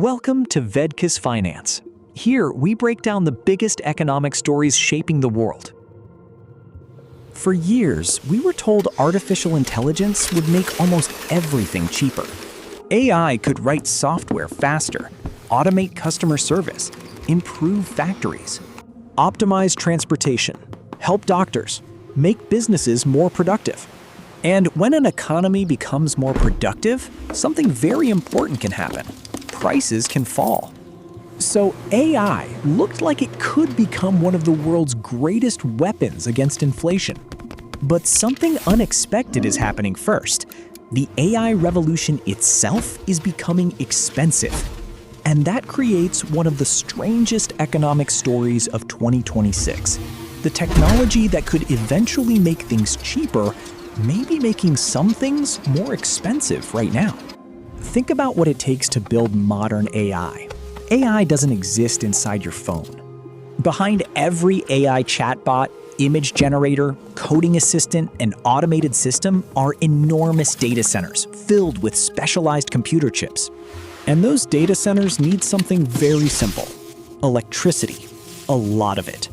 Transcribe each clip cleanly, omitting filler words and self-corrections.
Welcome to Vedcus Finance. Here, we break down the biggest economic stories shaping the world. For years, we were told artificial intelligence would make almost everything cheaper. AI could write software faster, automate customer service, improve factories, optimize transportation, help doctors, make businesses more productive. And when an economy becomes more productive, something very important can happen. Prices can fall. So AI looked like it could become one of the world's greatest weapons against inflation. But something unexpected is happening first. The AI revolution itself is becoming expensive. And that creates one of the strangest economic stories of 2026. The technology that could eventually make things cheaper may be making some things more expensive right now. Think about what it takes to build modern AI. AI doesn't exist inside your phone. Behind every AI chatbot, image generator, coding assistant, and automated system are enormous data centers filled with specialized computer chips. And those data centers need something very simple: electricity, a lot of it.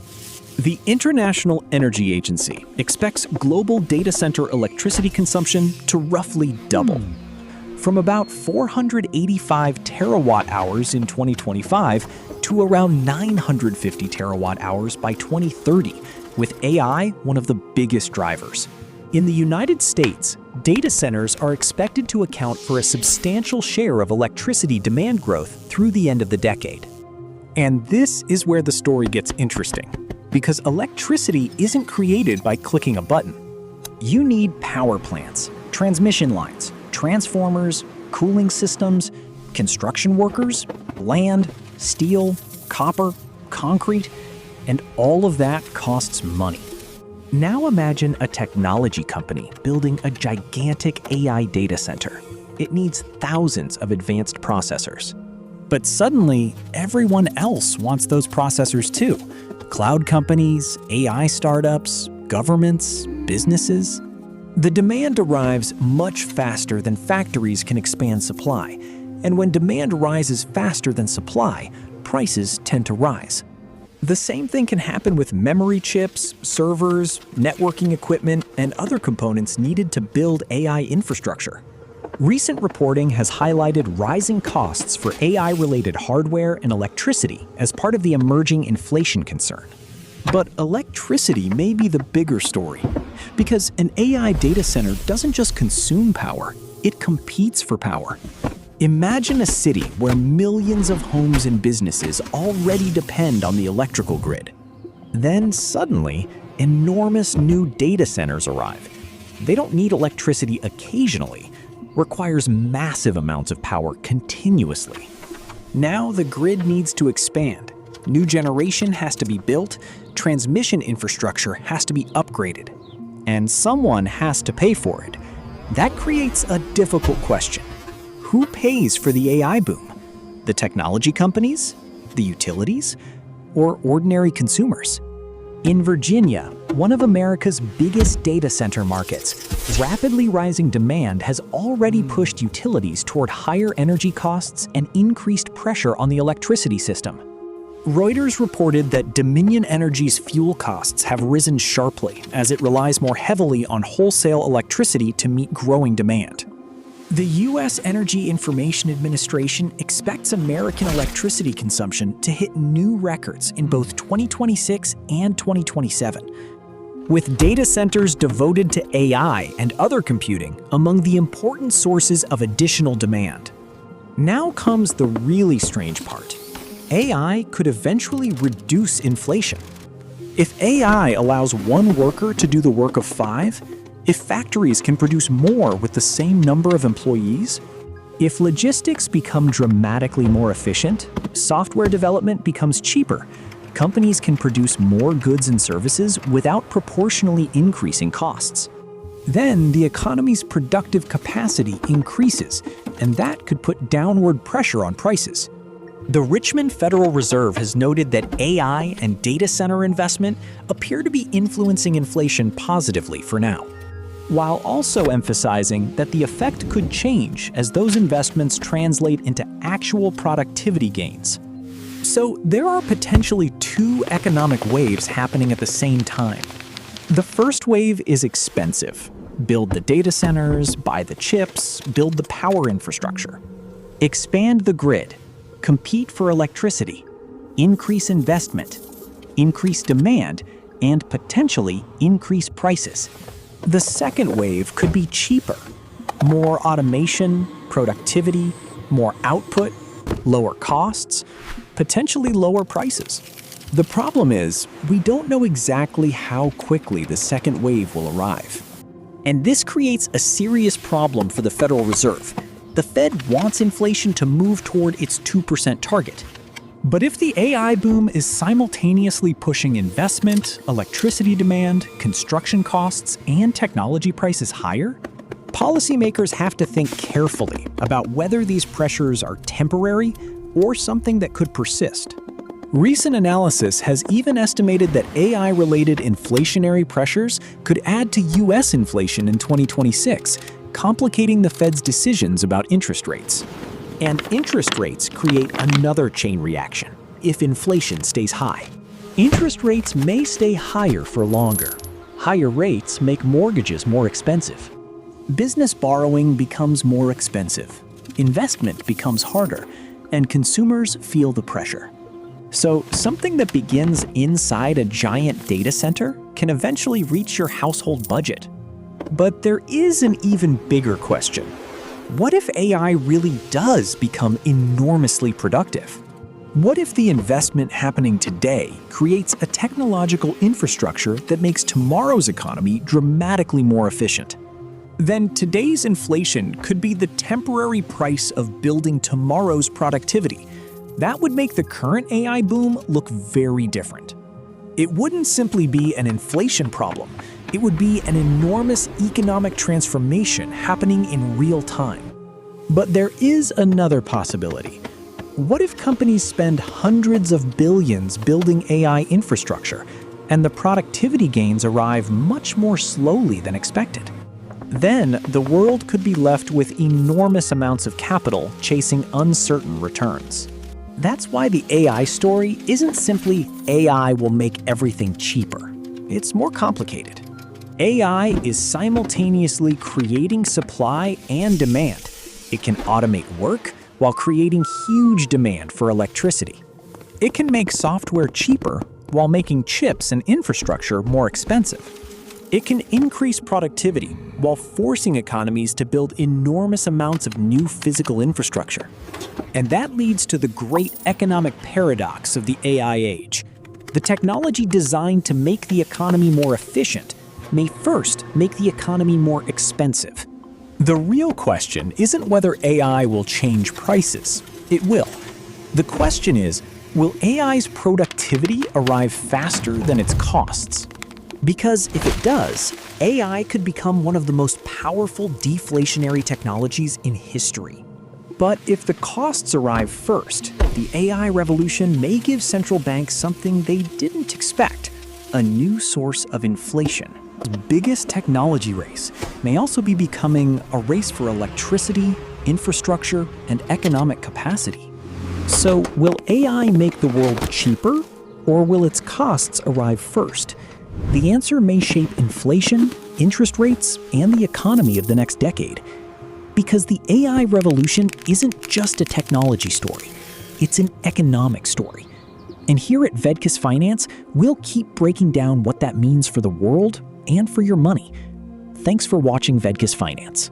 The International Energy Agency expects global data center electricity consumption to roughly double. From about 485 terawatt hours in 2025 to around 950 terawatt hours by 2030, with AI one of the biggest drivers. In the United States, data centers are expected to account for a substantial share of electricity demand growth through the end of the decade. And this is where the story gets interesting, because electricity isn't created by clicking a button. You need power plants, transmission lines, transformers, cooling systems, construction workers, land, steel, copper, concrete, and all of that costs money. Now imagine a technology company building a gigantic AI data center. It needs thousands of advanced processors. But suddenly, everyone else wants those processors too. Cloud companies, AI startups, governments, businesses. The demand arrives much faster than factories can expand supply. And when demand rises faster than supply, prices tend to rise. The same thing can happen with memory chips, servers, networking equipment, and other components needed to build AI infrastructure. Recent reporting has highlighted rising costs for AI-related hardware and electricity as part of the emerging inflation concern. But electricity may be the bigger story, because an AI data center doesn't just consume power, it competes for power. Imagine a city where millions of homes and businesses already depend on the electrical grid. Then suddenly, enormous new data centers arrive. They don't need electricity occasionally, requires massive amounts of power continuously. Now the grid needs to expand. New generation has to be built, transmission infrastructure has to be upgraded, and someone has to pay for it. That creates a difficult question. Who pays for the AI boom? The technology companies? The utilities? Or ordinary consumers? In Virginia, one of America's biggest data center markets, rapidly rising demand has already pushed utilities toward higher energy costs and increased pressure on the electricity system. Reuters reported that Dominion Energy's fuel costs have risen sharply as it relies more heavily on wholesale electricity to meet growing demand. The U.S. Energy Information Administration expects American electricity consumption to hit new records in both 2026 and 2027, with data centers devoted to AI and other computing among the important sources of additional demand. Now comes the really strange part. AI could eventually reduce inflation. If AI allows one worker to do the work of 5, if factories can produce more with the same number of employees, if logistics become dramatically more efficient, software development becomes cheaper, companies can produce more goods and services without proportionally increasing costs. Then the economy's productive capacity increases, and that could put downward pressure on prices. The Richmond Federal Reserve has noted that AI and data center investment appear to be influencing inflation positively for now. while also emphasizing that the effect could change as those investments translate into actual productivity gains. So there are potentially two economic waves happening at the same time. The first wave is expensive. Build the data centers, buy the chips, build the power infrastructure. Expand the grid, compete for electricity, increase investment, increase demand, and potentially increase prices. The second wave could be cheaper. More automation, productivity, more output, lower costs, potentially lower prices. The problem is, we don't know exactly how quickly the second wave will arrive. And this creates a serious problem for the Federal Reserve. The Fed wants inflation to move toward its 2% target. But if the AI boom is simultaneously pushing investment, electricity demand, construction costs, and technology prices higher, policymakers have to think carefully about whether these pressures are temporary or something that could persist. Recent analysis has even estimated that AI-related inflationary pressures could add to U.S. inflation in 2026, complicating the Fed's decisions about interest rates. And interest rates create another chain reaction if inflation stays high. Interest rates may stay higher for longer. Higher rates make mortgages more expensive. Business borrowing becomes more expensive. Investment becomes harder, and consumers feel the pressure. So something that begins inside a giant data center can eventually reach your household budget. But there is an even bigger question. What if AI really does become enormously productive? What if the investment happening today creates a technological infrastructure that makes tomorrow's economy dramatically more efficient? Then today's inflation could be the temporary price of building tomorrow's productivity. That would make the current AI boom look very different. It wouldn't simply be an inflation problem. It would be an enormous economic transformation happening in real time. But there is another possibility. What if companies spend hundreds of billions building AI infrastructure, and the productivity gains arrive much more slowly than expected? Then the world could be left with enormous amounts of capital chasing uncertain returns. That's why the AI story isn't simply AI will make everything cheaper. It's more complicated. AI is simultaneously creating supply and demand. It can automate work while creating huge demand for electricity. It can make software cheaper while making chips and infrastructure more expensive. It can increase productivity while forcing economies to build enormous amounts of new physical infrastructure. And that leads to the great economic paradox of the AI age. The technology designed to make the economy more efficient may first make the economy more expensive. The real question isn't whether AI will change prices. It will. The question is, will AI's productivity arrive faster than its costs? Because if it does, AI could become one of the most powerful deflationary technologies in history. But if the costs arrive first, the AI revolution may give central banks something they didn't expect: a new source of inflation. The biggest technology race may also be becoming a race for electricity, infrastructure, and economic capacity. So, will AI make the world cheaper, or will its costs arrive first? The answer may shape inflation, interest rates, and the economy of the next decade. Because the AI revolution isn't just a technology story, it's an economic story. And here at Vedcus Finance, we'll keep breaking down what that means for the world and for your money. Thanks for watching Vedcus Finance.